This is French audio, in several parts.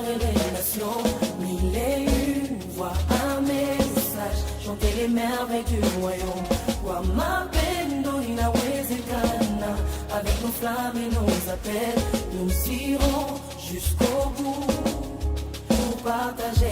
j'enverrai les nations, mille et une voix, un message, chanter les merveilles du royaume. Wamapendo inawezekana, avec nos flammes et nos appels, nous irons jusqu'au bout pour partager.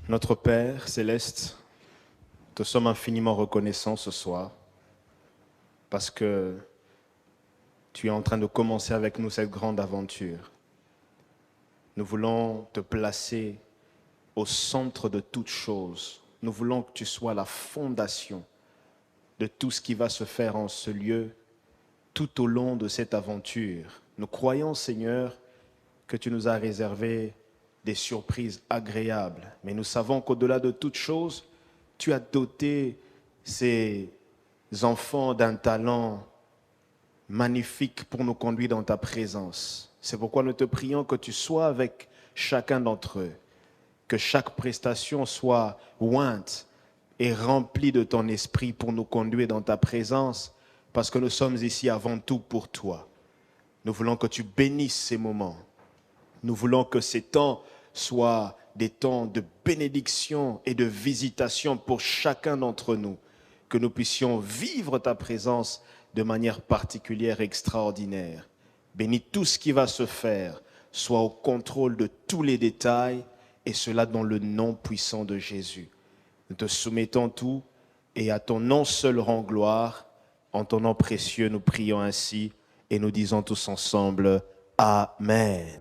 Notre Père céleste, te sommes infiniment reconnaissants ce soir parce que tu es en train de commencer avec nous cette grande aventure. Nous voulons te placer au centre de toutes choses. Nous voulons que tu sois la fondation de tout ce qui va se faire en ce lieu tout au long de cette aventure. Nous croyons, Seigneur, que tu nous as réservé des surprises agréables. Mais nous savons qu'au-delà de toute chose, tu as doté ces enfants d'un talent magnifique pour nous conduire dans ta présence. C'est pourquoi nous te prions que tu sois avec chacun d'entre eux, que chaque prestation soit ointe et remplie de ton esprit pour nous conduire dans ta présence, parce que nous sommes ici avant tout pour toi. Nous voulons que tu bénisses ces moments. Nous voulons que ces temps soient des temps de bénédiction et de visitation pour chacun d'entre nous, que nous puissions vivre ta présence de manière particulière, extraordinaire. Bénis tout ce qui va se faire, soit au contrôle de tous les détails et cela dans le nom puissant de Jésus. Nous te soumettons tout et à ton nom seul rend gloire. En ton nom précieux, nous prions ainsi et nous disons tous ensemble Amen.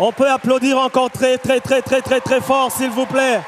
On peut applaudir encore très fort, s'il vous plaît.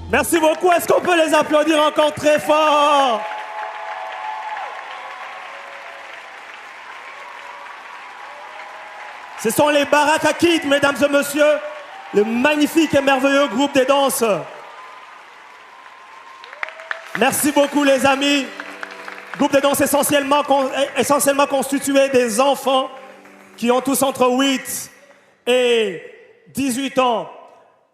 Merci beaucoup. Est-ce qu'on peut les applaudir encore très fort? Ce sont les Baraka Kids, mesdames et messieurs, le magnifique et merveilleux groupe des danses. Merci beaucoup, les amis. Groupe de danse essentiellement constitué des enfants qui ont tous entre 8 et 18 ans.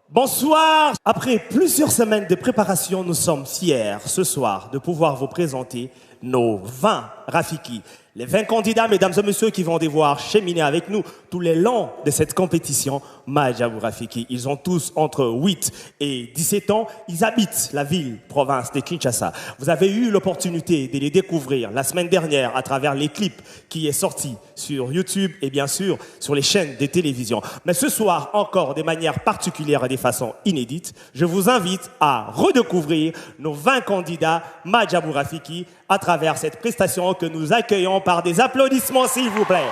Bonsoir. Après plusieurs semaines de préparation, nous sommes fiers ce soir de pouvoir vous présenter nos 20 Rafiki. Les 20 candidats, mesdames et messieurs, qui vont devoir cheminer avec nous tout le long de cette compétition Madjabou Rafiki. Ils ont tous entre 8 et 17 ans. Ils habitent la ville-province de Kinshasa. Vous avez eu l'opportunité de les découvrir la semaine dernière à travers les clips qui est sorti sur YouTube et bien sûr sur les chaînes de télévision. Mais ce soir, encore de manière particulière et de façon inédite, je vous invite à redécouvrir nos 20 candidats Madjabou Rafiki à travers cette prestation que nous accueillons par des applaudissements, s'il vous plaît.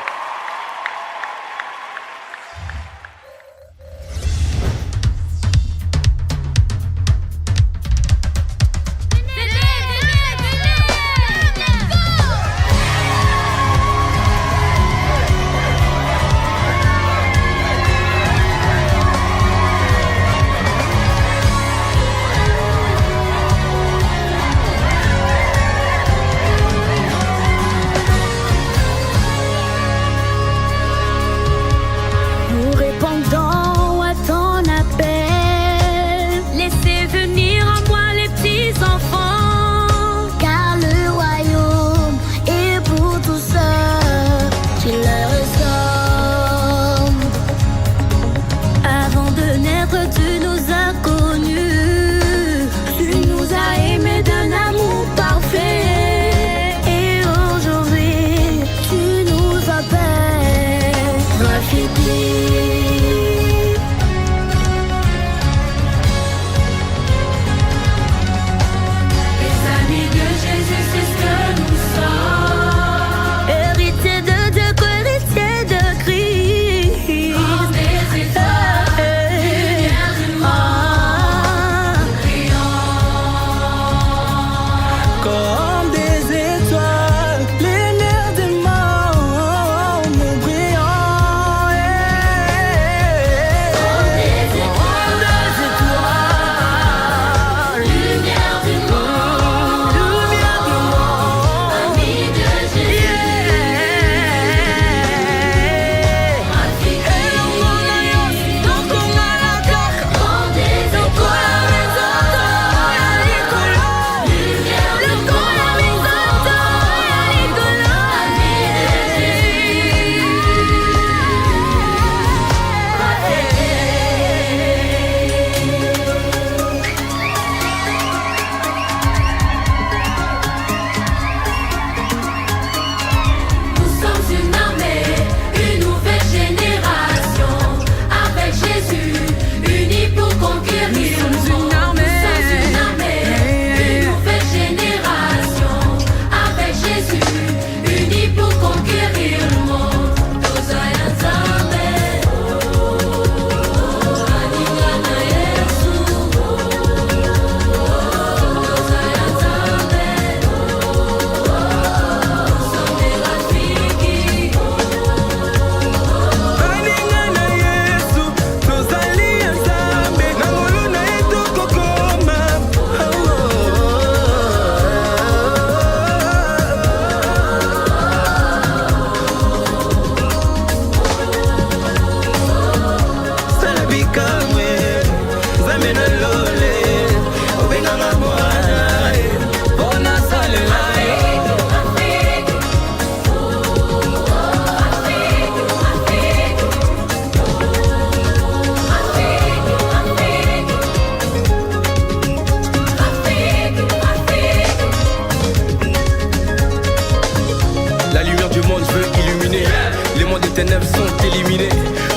de ténèbres sont éliminés.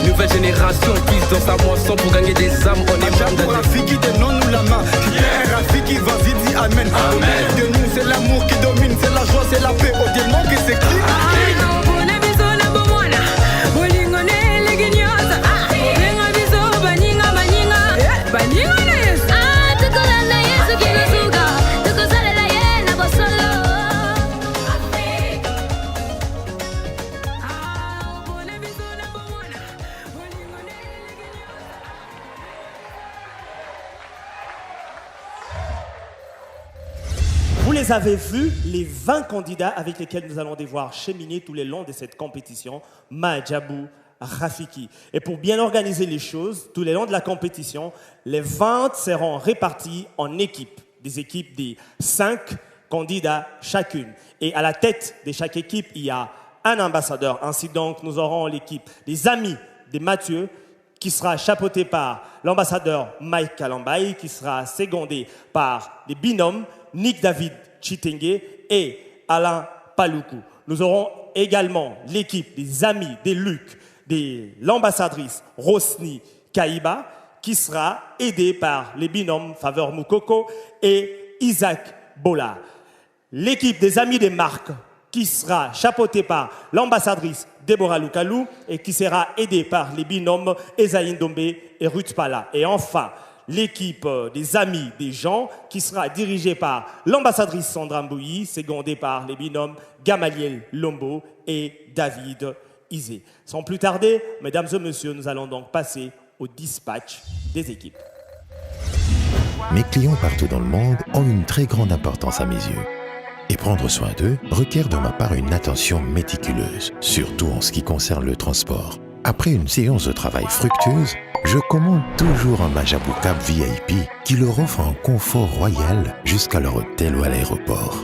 Nouvelle génération pisse dans sa moisson pour gagner des âmes. On est mandaté. Rafiki, donne-nous la main. Qui est Rafiki, vas-y, dis amen. Amen. De nous, c'est l'amour qui domine, c'est la joie, c'est la paix. Au démon qui s'éclipse. Vous les avez vus, les 20 candidats avec lesquels nous allons devoir cheminer tout le long de cette compétition, Madjabou Rafiki. Et pour bien organiser les choses, tout le long de la compétition, les 20 seront répartis en équipes, des équipes de 5 candidats chacune. Et à la tête de chaque équipe, il y a un ambassadeur. Ainsi donc, nous aurons l'équipe des amis de Mathieu, qui sera chapeauté par l'ambassadeur Mike Kalambaï, qui sera secondé par les binômes Nick David Chitenge et Alain Paloukou. Nous aurons également l'équipe des amis de Luc, de l'ambassadrice Rosny Kaïba, qui sera aidée par les binômes Faveur Moukoko et Isaac Bola. L'équipe des amis de Marc, qui sera chapeautée par l'ambassadrice Deborah Lukalou et qui sera aidée par les binômes Esaïe Ndombe et Ruth Pala. Et enfin, l'équipe des amis des gens qui sera dirigée par l'ambassadrice Sandra Mbouyi, secondée par les binômes Gamaliel Lombo et David Isé. Sans plus tarder, mesdames et messieurs, nous allons donc passer au dispatch des équipes. Mes clients partout dans le monde ont une très grande importance à mes yeux. Et prendre soin d'eux requiert de ma part une attention méticuleuse, surtout en ce qui concerne le transport. Après une séance de travail fructueuse, je commande toujours un Madjabou Cab VIP qui leur offre un confort royal jusqu'à leur hôtel ou à l'aéroport.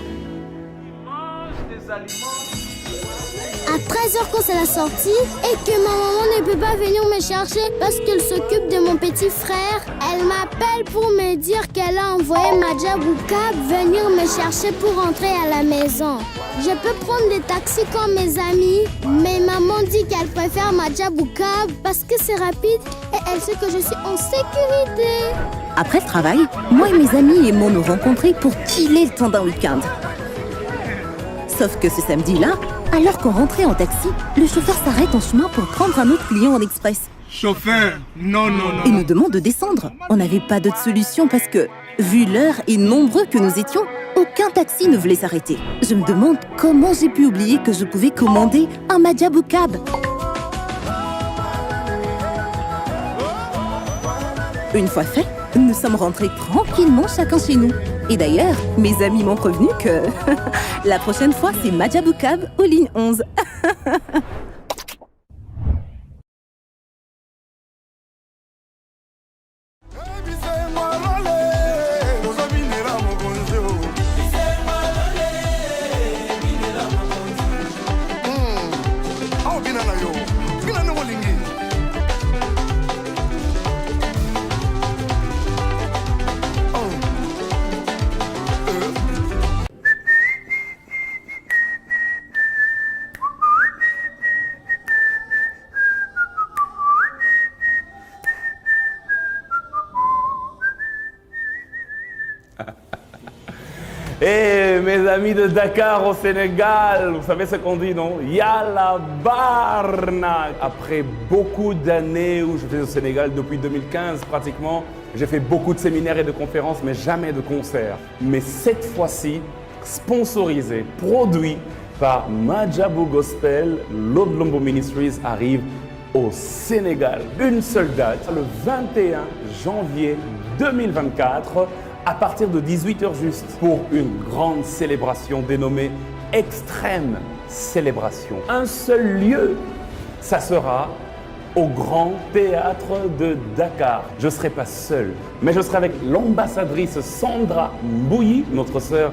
À 13h quand c'est la sortie et que ma maman ne peut pas venir me chercher parce qu'elle s'occupe de mon petit frère, elle m'appelle pour me dire qu'elle a envoyé Madjabou Cab venir me chercher pour rentrer à la maison. Je peux prendre des taxis comme mes amis, mais maman dit qu'elle préfère Madjabou Cab parce que c'est rapide et elle sait que je suis en sécurité. Après le travail, moi et mes amis aimons nous rencontrer pour chiller le temps d'un week-end. Sauf que ce samedi-là, alors qu'on rentrait en taxi, le chauffeur s'arrête en chemin pour prendre un autre client en express. Chauffeur, non. Et nous demande de descendre. On n'avait pas d'autre solution parce que, vu l'heure et nombreux que nous étions, aucun taxi ne voulait s'arrêter. Je me demande comment j'ai pu oublier que je pouvais commander un Madjabou Cab. Une fois fait, nous sommes rentrés tranquillement chacun chez nous. Et d'ailleurs, mes amis m'ont prévenu que la prochaine fois, c'est Madjabou Cab aux lignes 11. Et mes amis de Dakar au Sénégal, vous savez ce qu'on dit, non? Yalla Barnak. Après beaucoup d'années où j'étais au Sénégal, depuis 2015 pratiquement, j'ai fait beaucoup de séminaires et de conférences, mais jamais de concerts. Mais cette fois-ci, sponsorisé, produit par Madjabou Gospel, Lord Lombo Ministries arrive au Sénégal. Une seule date, le 21 janvier 2024, à partir de 18h juste, pour une grande célébration dénommée Extrême Célébration. Un seul lieu, ça sera au Grand Théâtre de Dakar. Je ne serai pas seul, mais je serai avec l'ambassadrice Sandra Mbouyi, notre sœur,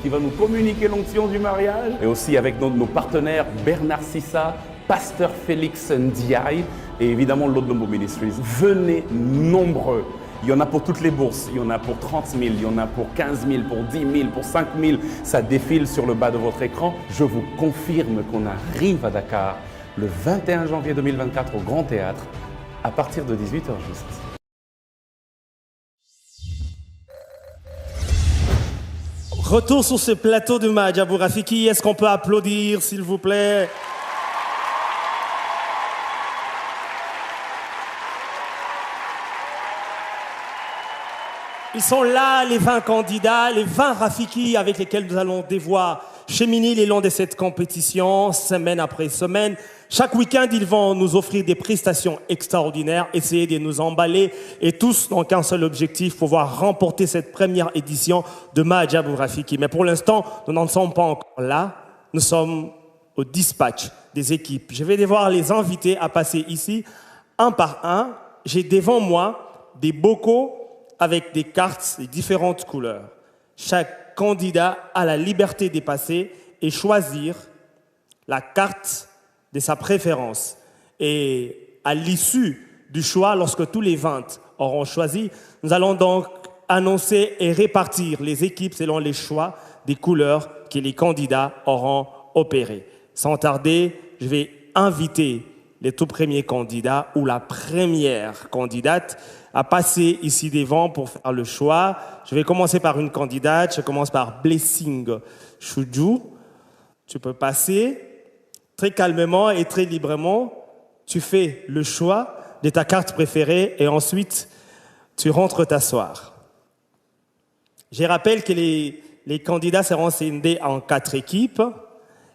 qui va nous communiquer l'onction du mariage, et aussi avec nos partenaires Bernard Sissa, Pasteur Félix Ndiaye, et évidemment Lord Lombo Ministries. Venez nombreux. Il y en a pour toutes les bourses. Il y en a pour 30 000, il y en a pour 15 000, pour 10 000, pour 5 000. Ça défile sur le bas de votre écran. Je vous confirme qu'on arrive à Dakar le 21 janvier 2024 au Grand Théâtre à partir de 18 h juste. Retour sur ce plateau de Mahjabou Rafiki. Est-ce qu'on peut applaudir, s'il vous plaît? Ils sont là, les 20 candidats, les 20 Rafiki avec lesquels nous allons devoir cheminer le long de cette compétition, semaine après semaine. Chaque week-end, ils vont nous offrir des prestations extraordinaires, essayer de nous emballer, et tous n'ont qu'un seul objectif, pouvoir remporter cette première édition de Mahjabou Rafiki. Mais pour l'instant, nous n'en sommes pas encore là. Nous sommes au dispatch des équipes. Je vais devoir les inviter à passer ici, un par un. J'ai devant moi des bocaux avec des cartes de différentes couleurs. Chaque candidat a la liberté de passer et choisir la carte de sa préférence. Et à l'issue du choix, lorsque tous les 20 auront choisi, nous allons donc annoncer et répartir les équipes selon les choix des couleurs que les candidats auront opérées. Sans tarder, je vais inviter les tout premiers candidats ou la première candidate à passer ici devant pour faire le choix. Je vais commencer par une candidate. Je commence par Blessing Choudjou. Tu peux passer très calmement et très librement. Tu fais le choix de ta carte préférée et ensuite tu rentres t'asseoir. Je rappelle que les candidats seront scindés en 4 équipes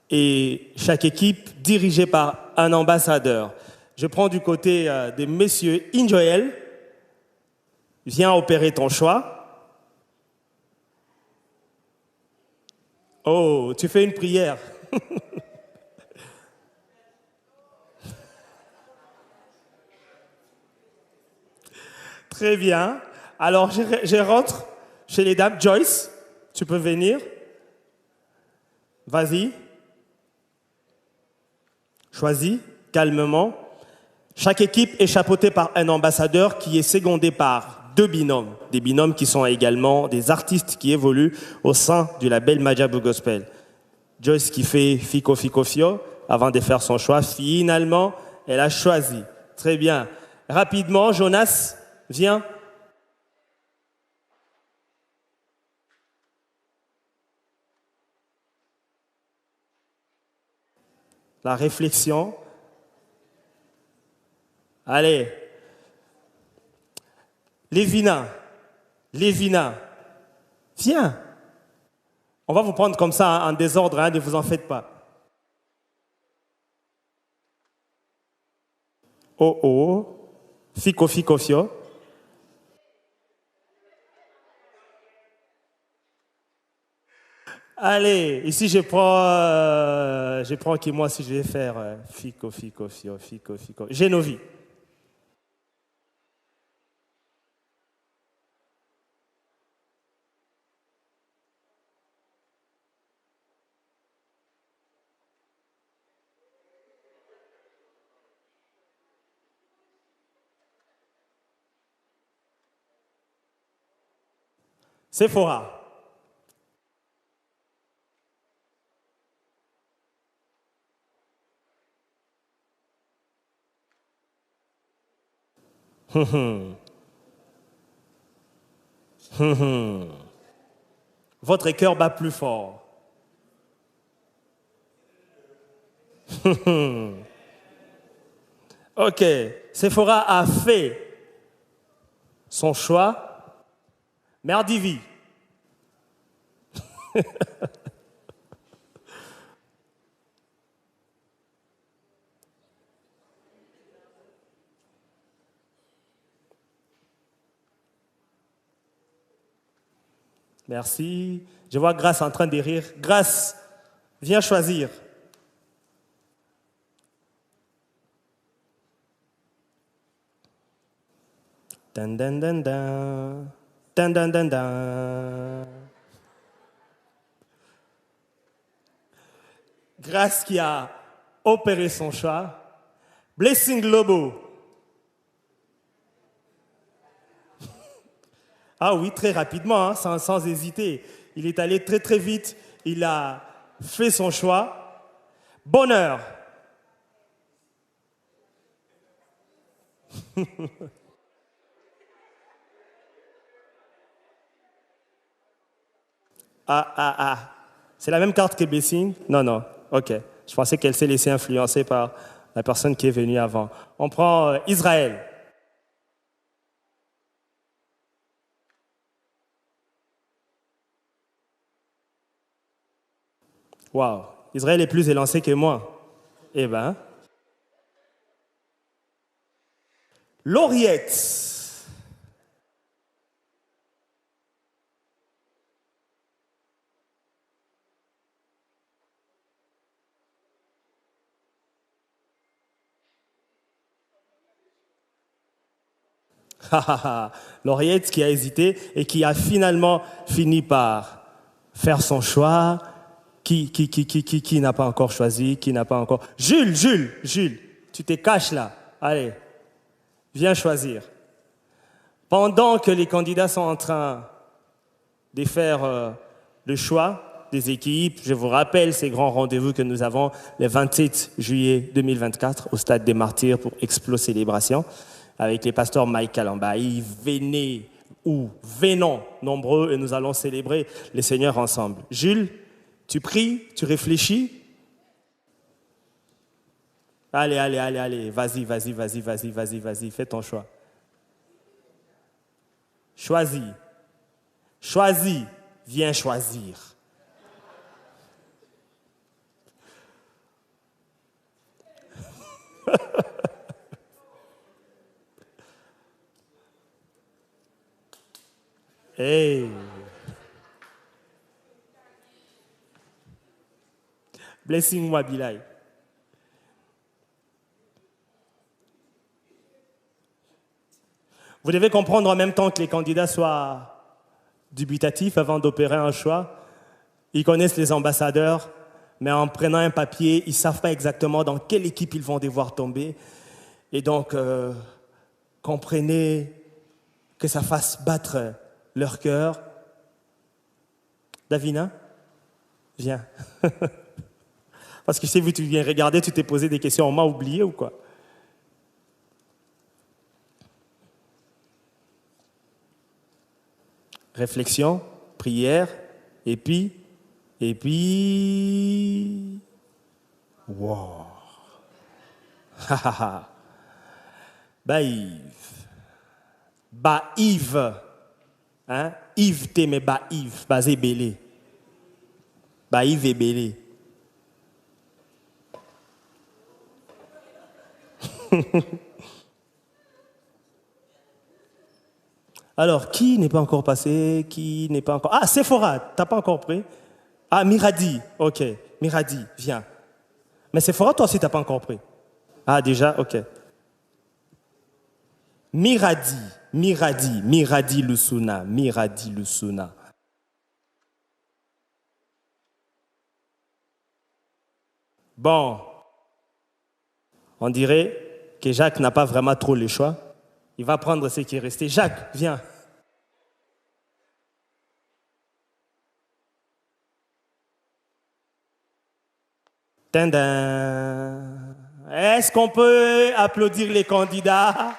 et chaque équipe dirigée par un ambassadeur. Je prends du côté de Monsieur Injoel. Viens opérer ton choix. Oh, tu fais une prière. Très bien. Alors, je rentre chez les dames. Joyce, tu peux venir. Vas-y. Choisis calmement. Chaque équipe est chapeautée par un ambassadeur qui est secondé par 2 binômes. Des binômes qui sont également des artistes qui évoluent au sein du label Mahjabou Gospel. Joyce qui fait Fico Fico Fio avant de faire son choix. Finalement, elle a choisi. Très bien. Rapidement, Jonas, viens. La réflexion. Allez. Lévina, viens. On va vous prendre comme ça en désordre, hein, ne vous en faites pas. Oh oh, Fico Fico Fio. Allez, ici je prends qui moi si je vais faire Fico Fico Fio, Fico Fico. Genovi. Sephora. Votre cœur bat plus fort. Ok, Sephora a fait son choix. Merdivi. Merci. Je vois Grace en train de rire. Grace, viens choisir. Dan, dan, dan, dan. Dan, dan, dan, dan. Grace qui a opéré son choix. Blessing Lobo. Ah oui, très rapidement, hein, sans hésiter. Il est allé très très vite. Il a fait son choix. Bonheur. Ah. C'est la même carte que Bessine? Non, non. OK. Je pensais qu'elle s'est laissée influencer par la personne qui est venue avant. On prend Israël. Waouh. Israël est plus élancé que moi. Eh ben. Lauriette. Lauriette qui a hésité et qui a finalement fini par faire son choix. Qui n'a pas encore choisi? Qui n'a pas encore... Jules, tu te caches là. Allez, viens choisir. Pendant que les candidats sont en train de faire le choix des équipes, je vous rappelle ces grands rendez-vous que nous avons le 27 juillet 2024 au Stade des Martyrs pour Explo Célébration avec les pasteurs Mike Kalambaï. Venons nombreux et nous allons célébrer le Seigneur ensemble. Jules, tu pries, tu réfléchis. Allez, vas-y, fais ton choix. Choisis, viens choisir. Hey. Blessing-moi, Bilal. Vous devez comprendre en même temps que les candidats soient dubitatifs avant d'opérer un choix. Ils connaissent les ambassadeurs, mais en prenant un papier, ils ne savent pas exactement dans quelle équipe ils vont devoir tomber. Et donc, comprenez que ça fasse battre leur cœur. Davina, viens. Parce que je sais, vu que tu viens regarder, tu t'es posé des questions, on m'a oublié ou quoi? Réflexion, prière, et puis... Wow. Baïve. Hein? Yves t'aime Baïve, basé belé. Baïve et belé. Alors, qui n'est pas encore passé? Qui n'est pas encore... Ah, Sephora, t'as pas encore pris? Ah, Miradi, ok. Miradi, viens. Mais Sephora, toi aussi, t'as pas encore pris. Ah, déjà, ok. Miradi Lusuna. Bon, on dirait que Jacques n'a pas vraiment trop le choix. Il va prendre ce qui est resté. Jacques, viens. Tadam. Est-ce qu'on peut applaudir les candidats?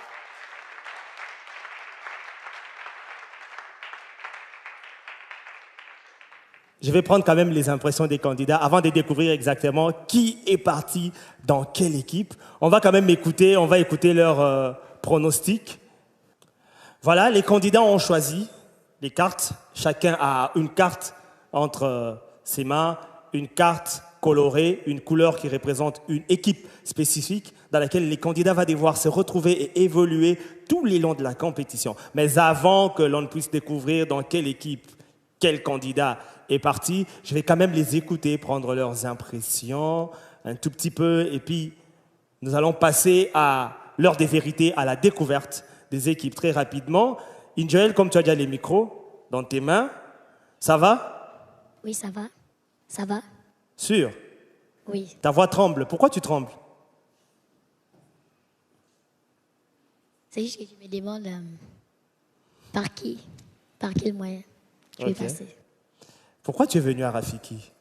Je vais prendre quand même les impressions des candidats avant de découvrir exactement qui est parti dans quelle équipe. On va quand même écouter, leurs pronostics. Voilà, les candidats ont choisi les cartes. Chacun a une carte entre ses mains, une carte colorée, une couleur qui représente une équipe spécifique dans laquelle les candidats vont devoir se retrouver et évoluer tout le long de la compétition. Mais avant que l'on puisse découvrir dans quelle équipe, quel candidat est parti, je vais quand même les écouter, prendre leurs impressions un tout petit peu, et puis nous allons passer à l'heure des vérités, à la découverte des équipes très rapidement. Injoël, comme tu as déjà les micros dans tes mains, ça va? Oui, ça va. Ça va? Sûr? Oui. Ta voix tremble. Pourquoi tu trembles? C'est juste que je me demande par qui? par quel moyen je vais Ok. passer. Pourquoi tu es venu à Rafiki?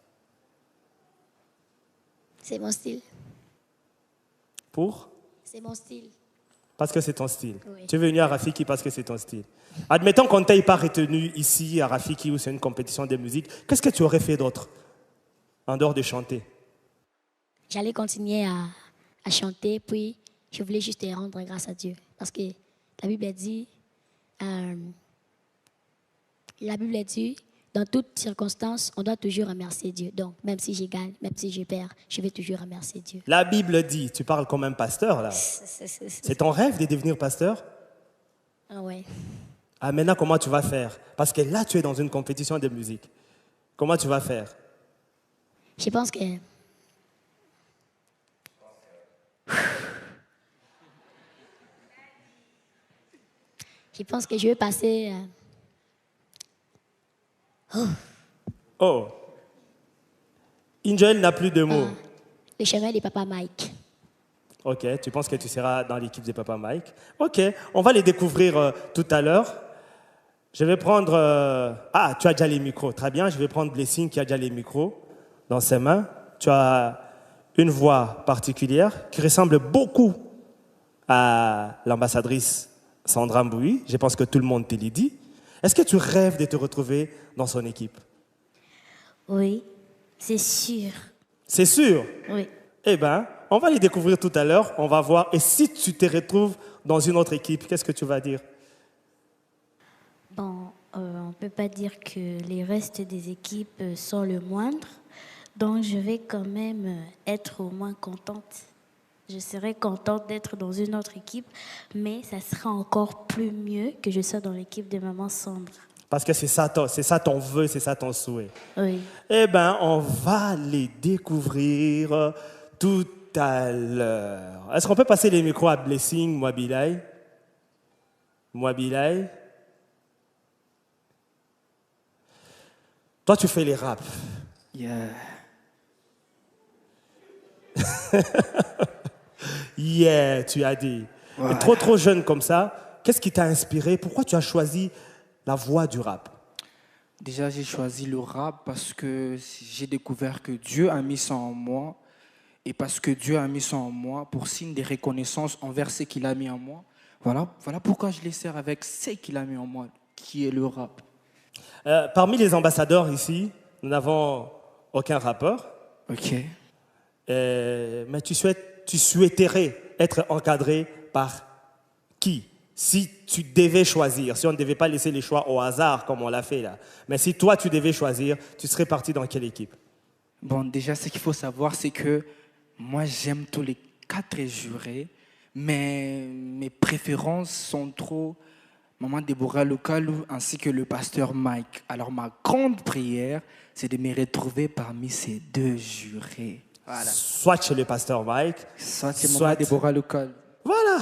C'est mon style. Pour? C'est mon style. Parce que c'est ton style. Oui. Tu es venu à Rafiki parce que c'est ton style. Admettons qu'on ne t'ait pas retenu ici à Rafiki où c'est une compétition de musique. Qu'est-ce que tu aurais fait d'autre en dehors de chanter? J'allais continuer à chanter, puis je voulais juste rendre grâce à Dieu. Parce que la Bible dit, dans toutes circonstances, on doit toujours remercier Dieu. Donc, même si je gagne, même si je perds, je vais toujours remercier Dieu. La Bible dit, tu parles comme un pasteur là. C'est ton rêve de devenir pasteur? Ah ouais. Ah, maintenant, comment tu vas faire? Parce que là, tu es dans une compétition de musique. Comment tu vas faire? Je pense que... Je pense que je vais passer... Oh. Ingel n'a plus de mots. le chemin de Papa Mike. Ok, tu penses que tu seras dans l'équipe de Papa Mike. Ok, on va les découvrir tout à l'heure. Je vais prendre... Ah, tu as déjà les micros. Très bien, je vais prendre Blessing qui a déjà les micros dans ses mains. Tu as une voix particulière qui ressemble beaucoup à l'ambassadrice Sandra Mbouy. Je pense que tout le monde te l'a dit. Est-ce que tu rêves de te retrouver dans son équipe? Oui, c'est sûr. C'est sûr? Oui. Eh bien, on va les découvrir tout à l'heure. On va voir. Et si tu te retrouves dans une autre équipe, qu'est-ce que tu vas dire? Bon, on ne peut pas dire que les restes des équipes sont le moindre. Donc, je vais quand même être au moins contente. Je serai contente d'être dans une autre équipe, mais ça sera encore plus mieux que je sois dans l'équipe de Maman Sombre. Parce que c'est ça ton vœu, c'est ça ton souhait. Oui. Eh bien, on va les découvrir tout à l'heure. Est-ce qu'on peut passer les micros à Blessing, Mwabilai? Mwabilai? Toi, tu fais les raps. Yeah. Yeah, tu as dit. Ouais. Et trop jeune comme ça, qu'est-ce qui t'a inspiré? Pourquoi tu as choisi la voie du rap? Déjà, j'ai choisi le rap parce que j'ai découvert que Dieu a mis ça en moi. Et parce que Dieu a mis ça en moi, pour signe de reconnaissance envers ce qu'il a mis en moi, voilà pourquoi je les sers avec ce qu'il a mis en moi, qui est le rap. Parmi les ambassadeurs ici, nous n'avons aucun rappeur. Ok. Mais tu souhaiterais être encadré par qui? Si tu devais choisir, si on ne devait pas laisser les choix au hasard comme on l'a fait là, mais si toi tu devais choisir, tu serais parti dans quelle équipe? Bon, déjà, ce qu'il faut savoir, c'est que moi, j'aime tous les 4 jurés, mais mes préférences sont trop Maman Déborah Lokalou ainsi que le pasteur Mike. Alors, ma grande prière, c'est de me retrouver parmi ces 2 jurés. Voilà. Soit chez le pasteur Mike, soit chez Maman Déborah Lokalou. Voilà.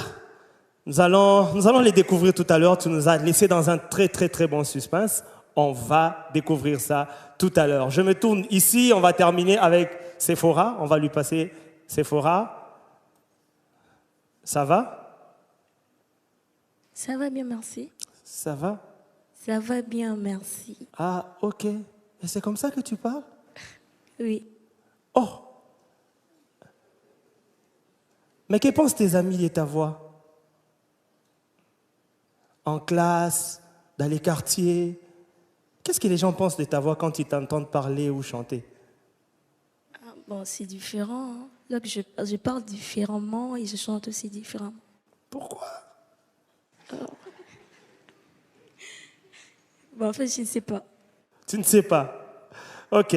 Nous allons les découvrir tout à l'heure. Tu nous as laissé dans un très bon suspense. On va découvrir ça tout à l'heure. Je me tourne ici. On va terminer avec Sephora. On va lui passer Sephora. Ça va? Ça va bien, merci. Ça va? Ça va bien, merci. Ah, ok. Et c'est comme ça que tu parles? Oui. Oh! Mais que pensent tes amis de ta voix? En classe, dans les quartiers, qu'est-ce que les gens pensent de ta voix quand ils t'entendent parler ou chanter? Bon, c'est différent. Hein. Là, je parle différemment et je chante aussi différemment. Pourquoi? Bon, en fait, je ne sais pas. Tu ne sais pas? Ok.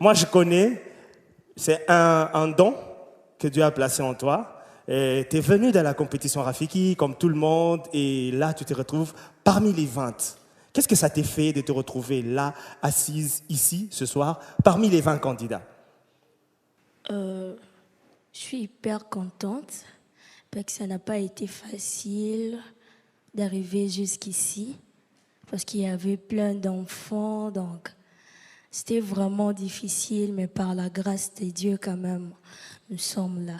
Moi, je connais. C'est un don que Dieu a placé en toi. Tu es venu dans la compétition Rafiki, comme tout le monde, et là, tu te retrouves parmi les 20. Qu'est-ce que ça t'a fait de te retrouver là, assise ici, ce soir, parmi les 20 candidats? Je suis hyper contente parce que ça n'a pas été facile d'arriver jusqu'ici parce qu'il y avait plein d'enfants, donc c'était vraiment difficile, mais par la grâce de Dieu quand même, nous sommes là.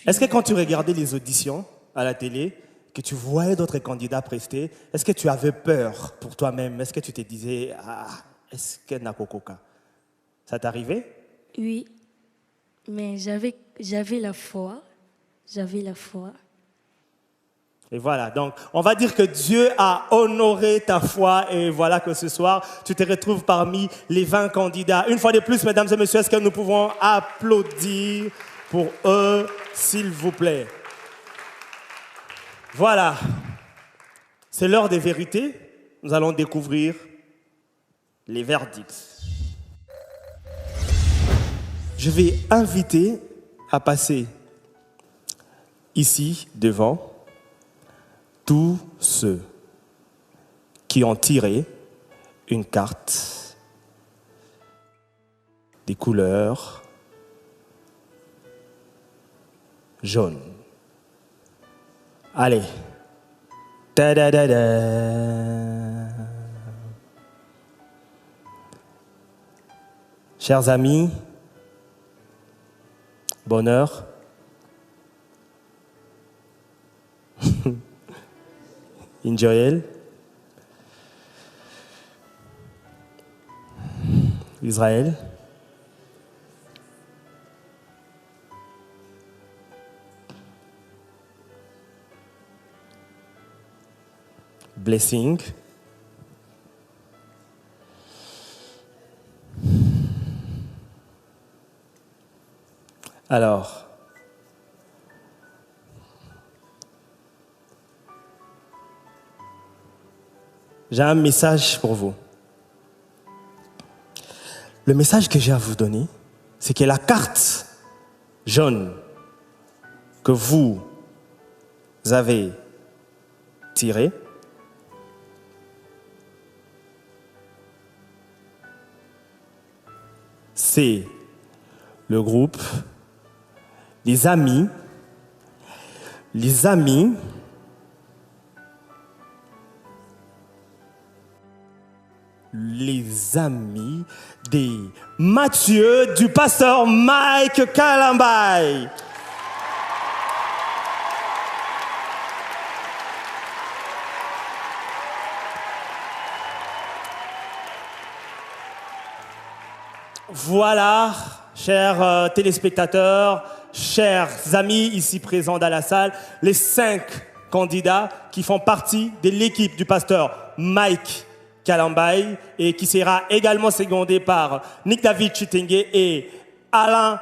Est-ce que quand tu regardais les auditions à la télé, que tu voyais d'autres candidats prester, est-ce que tu avais peur pour toi-même? Est-ce que tu te disais, est-ce que Nakokoka? Ça t'est arrivé? Oui, mais j'avais la foi. J'avais la foi. Et voilà, donc on va dire que Dieu a honoré ta foi et voilà que ce soir, tu te retrouves parmi les 20 candidats. Une fois de plus, mesdames et messieurs, est-ce que nous pouvons applaudir pour eux, s'il vous plaît? Voilà, c'est l'heure des vérités. Nous allons découvrir les verdicts. Je vais inviter à passer ici devant tous ceux qui ont tiré une carte des couleurs jaunes. Allez. Ta-da-da-da. Chers amis, bonheur. Joël, Israël, Blessing, alors, j'ai un message pour vous. Le message que j'ai à vous donner, c'est que la carte jaune que vous avez tirée, c'est le groupe, les amis des Mathieu du pasteur Mike Kalambay. Voilà, chers téléspectateurs, chers amis ici présents dans la salle, les 5 candidats qui font partie de l'équipe du pasteur Mike Kalambay et qui sera également secondé par Nick David Chitenge et Alain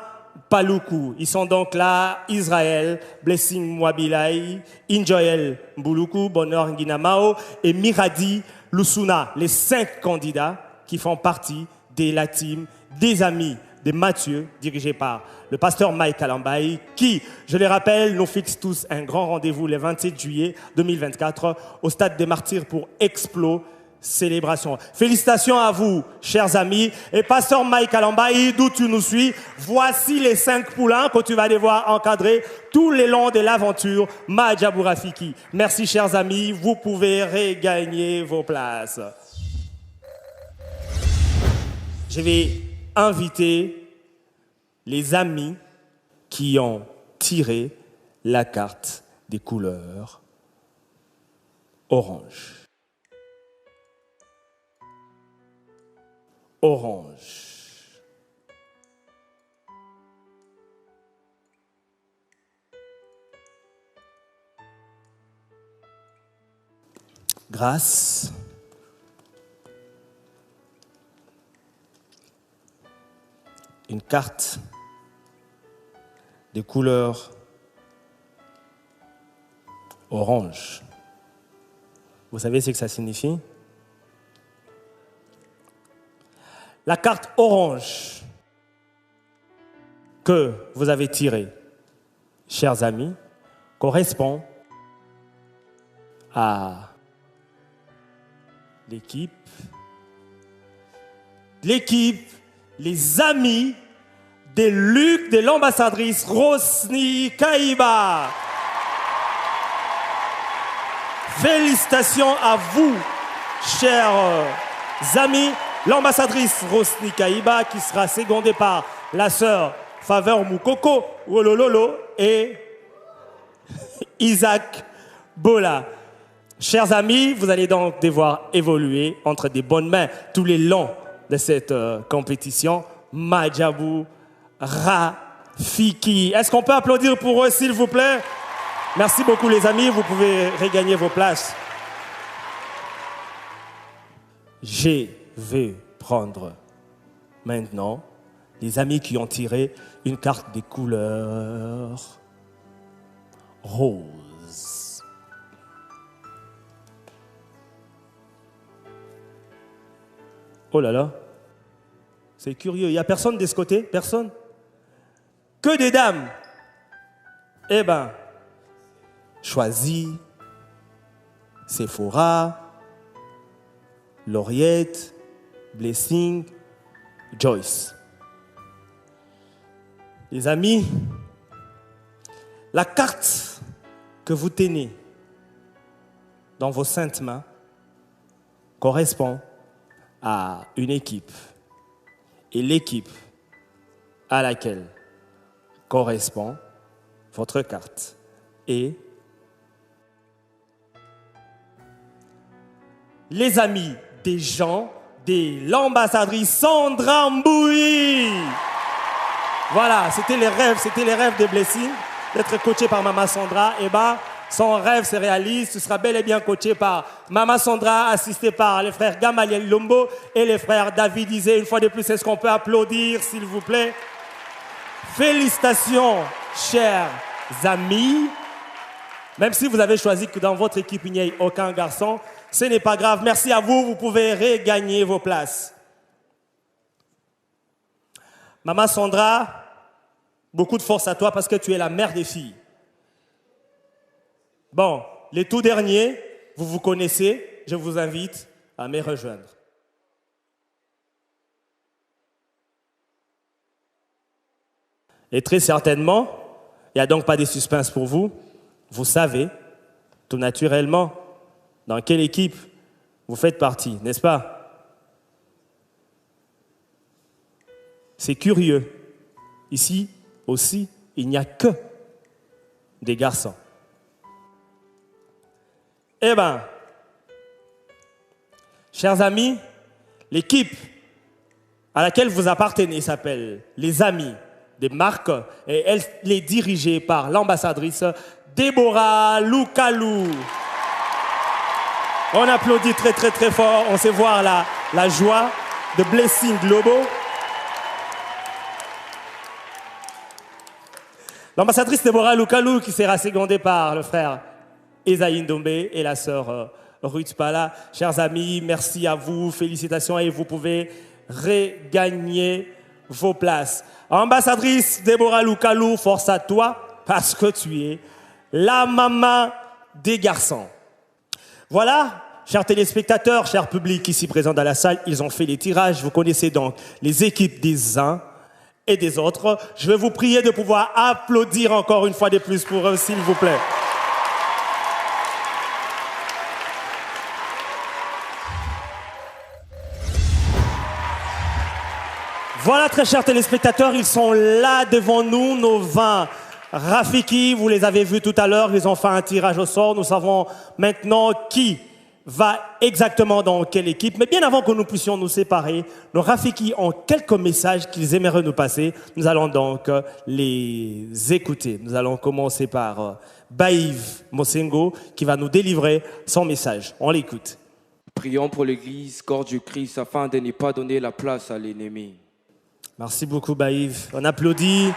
Paloukou. Ils sont donc là, Israël, Blessing Mwabilai, Injoel Mbuluku, Bonheur Nguinamao et Miradi Lusuna, les 5 candidats qui font partie de la team des amis de Mathieu, dirigé par le pasteur Mike Kalambay, qui, je le rappelle, nous fixe tous un grand rendez-vous le 27 juillet 2024 au Stade des Martyrs pour Explo Célébration. Félicitations à vous, chers amis. Et pasteur Mike Kalambay, d'où tu nous suis, voici les 5 poulains que tu vas devoir encadrer tout le long de l'aventure Madjabou Rafiki. Merci, chers amis. Vous pouvez regagner vos places. Je vais inviter les amis qui ont tiré la carte des couleurs orange. Orange. Grâce. Une carte de couleur orange. Vous savez ce que ça signifie? La carte orange que vous avez tirée, chers amis, correspond à l'équipe, les amis de Luc, de l'ambassadrice Rosny Kaïba. Félicitations à vous, chers amis. L'ambassadrice Rosny Kaïba qui sera secondée par la sœur Faveur Moukoko Wolololo et Isaac Bola. Chers amis, vous allez donc devoir évoluer entre des bonnes mains tous les longs de cette compétition. Madjabou, Rafiki. Est-ce qu'on peut applaudir pour eux, s'il vous plaît? Merci beaucoup, les amis. Vous pouvez regagner vos places. Je vais prendre maintenant les amis qui ont tiré une carte des couleurs rose. Oh là là, c'est curieux. Il n'y a personne de ce côté? Personne? Que des dames. Eh bien, choisis Sephora, Lauriette, Blessing, Joyce. Les amis, la carte que vous tenez dans vos saintes mains correspond à une équipe. Et l'équipe à laquelle correspond votre carte est les amis des gens de l'ambassadrice Sandra Mbouy. Voilà, c'était les rêves de Blessing, d'être coaché par Maman Sandra. Et ben, son rêve se réalise, tu seras bel et bien coaché par Maman Sandra, assisté par les frères Gamaliel Lombo et les frères David Isé. Une fois de plus, est-ce qu'on peut applaudir, s'il vous plaît? Félicitations, chers amis. Même si vous avez choisi que dans votre équipe, il n'y ait aucun garçon, ce n'est pas grave. Merci à vous, vous pouvez regagner vos places. Maman Sandra, beaucoup de force à toi parce que tu es la mère des filles. Bon, les tout derniers, vous vous connaissez, je vous invite à me rejoindre. Et très certainement, il n'y a donc pas de suspense pour vous. Vous savez, tout naturellement, dans quelle équipe vous faites partie, n'est-ce pas? C'est curieux. Ici aussi, il n'y a que des garçons. Eh bien, chers amis, l'équipe à laquelle vous appartenez s'appelle les Amis de Marc et elle est dirigée par l'ambassadrice Déborah Loukalou. On applaudit très très très fort, on sait voir la joie de Blessing Globo. L'ambassadrice Déborah Loukalou qui sera secondée par le frère Esaïe Ndombe et la sœur Ruth Pala. Chers amis, merci à vous, félicitations et vous pouvez regagner vos places. Ambassadrice Déborah Loukalou, force à toi parce que tu es la maman des garçons. Voilà, chers téléspectateurs, chers publics ici présents dans la salle, ils ont fait les tirages. Vous connaissez donc les équipes des uns et des autres. Je vais vous prier de pouvoir applaudir encore une fois de plus pour eux, s'il vous plaît. Voilà, très chers téléspectateurs, ils sont là devant nous, nos 20 Rafiki. Vous les avez vus tout à l'heure, ils ont fait un tirage au sort. Nous savons maintenant qui va exactement dans quelle équipe. Mais bien avant que nous puissions nous séparer, nos Rafiki ont quelques messages qu'ils aimeraient nous passer. Nous allons donc les écouter. Nous allons commencer par Baïv Mosengo qui va nous délivrer son message. On l'écoute. Prions pour l'Église, corps du Christ, afin de ne pas donner la place à l'ennemi. Merci beaucoup, Baïv. On applaudit.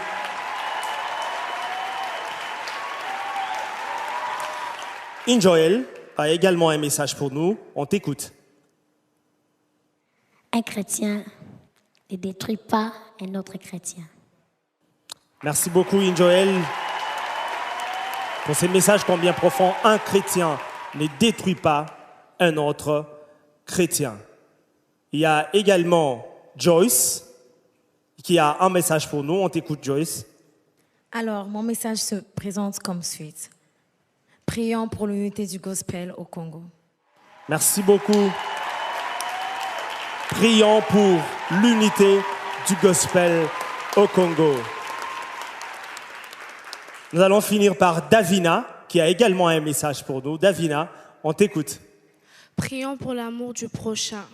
Injoël a également un message pour nous. On t'écoute. Un chrétien ne détruit pas un autre chrétien. Merci beaucoup, Injoël, pour ces messages combien profonds. Un chrétien ne détruit pas un autre chrétien. Il y a également Joyce qui a un message pour nous. On t'écoute, Joyce. Alors, mon message se présente comme suite. Prions pour l'unité du gospel au Congo. Merci beaucoup. Prions pour l'unité du gospel au Congo. Nous allons finir par Davina qui a également un message pour nous. Davina, on t'écoute. Prions pour l'amour du prochain.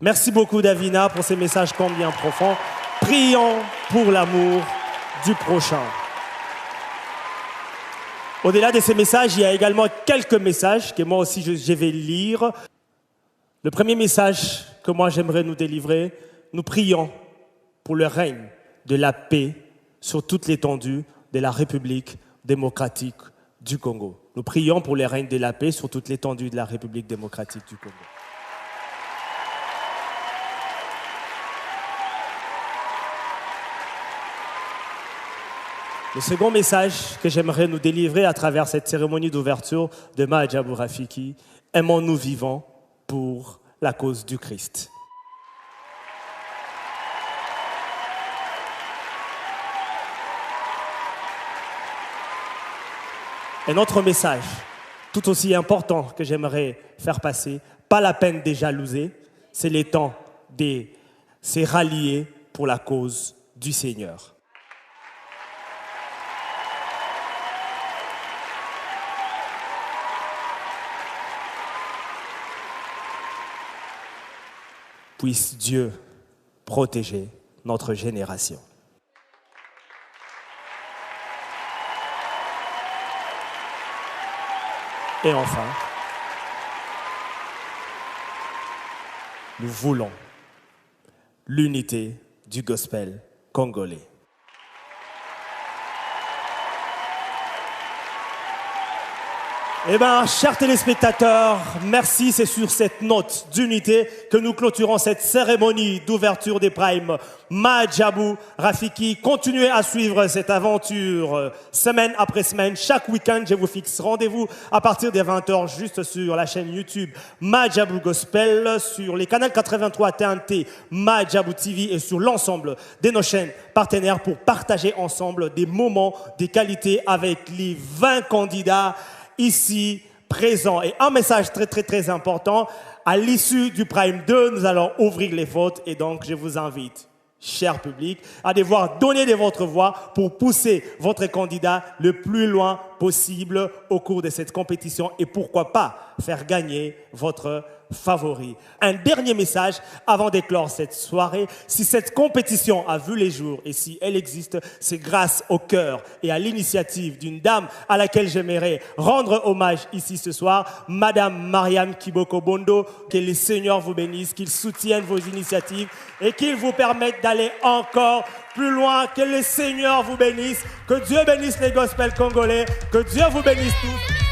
Merci beaucoup Davina pour ces messages combien profonds. Prions pour l'amour du prochain. Au-delà de ces messages, il y a également quelques messages que moi aussi je vais lire. Le premier message que moi j'aimerais nous délivrer, nous prions pour le règne de la paix sur toute l'étendue de la République démocratique du Congo. Nous prions pour le règne de la paix sur toute l'étendue de la République démocratique du Congo. Le second message que j'aimerais nous délivrer à travers cette cérémonie d'ouverture de Mahadjabou Rafiki, aimons-nous vivants pour la cause du Christ. Un autre message, tout aussi important que j'aimerais faire passer, pas la peine de jalouser, c'est le temps de se rallier pour la cause du Seigneur. Puisse Dieu protéger notre génération. Et enfin, nous voulons l'unité du gospel congolais. Eh bien, chers téléspectateurs, merci. C'est sur cette note d'unité que nous clôturons cette cérémonie d'ouverture des primes Mahadjabou Rafiki. Continuez à suivre cette aventure semaine après semaine. Chaque week-end, je vous fixe rendez-vous à partir des 20h juste sur la chaîne YouTube Mahadjabou Gospel, sur les canaux 83 TNT Mahadjabou TV et sur l'ensemble de nos chaînes partenaires pour partager ensemble des moments de qualité avec les 20 candidats ici présent. Et un message très important, à l'issue du Prime 2, nous allons ouvrir les votes et donc je vous invite, cher public, à devoir donner de votre voix pour pousser votre candidat le plus loin possible au cours de cette compétition et pourquoi pas faire gagner votre favori. Un dernier message avant d'éclore cette soirée. Si cette compétition a vu les jours et si elle existe, c'est grâce au cœur et à l'initiative d'une dame à laquelle j'aimerais rendre hommage ici ce soir, Madame Mariam Kiboko Bondo. Que les seigneurs vous bénissent, qu'ils soutiennent vos initiatives et qu'ils vous permettent d'aller encore plus loin. Que les seigneurs vous bénissent, que Dieu bénisse les gospels congolais, que Dieu vous bénisse tous.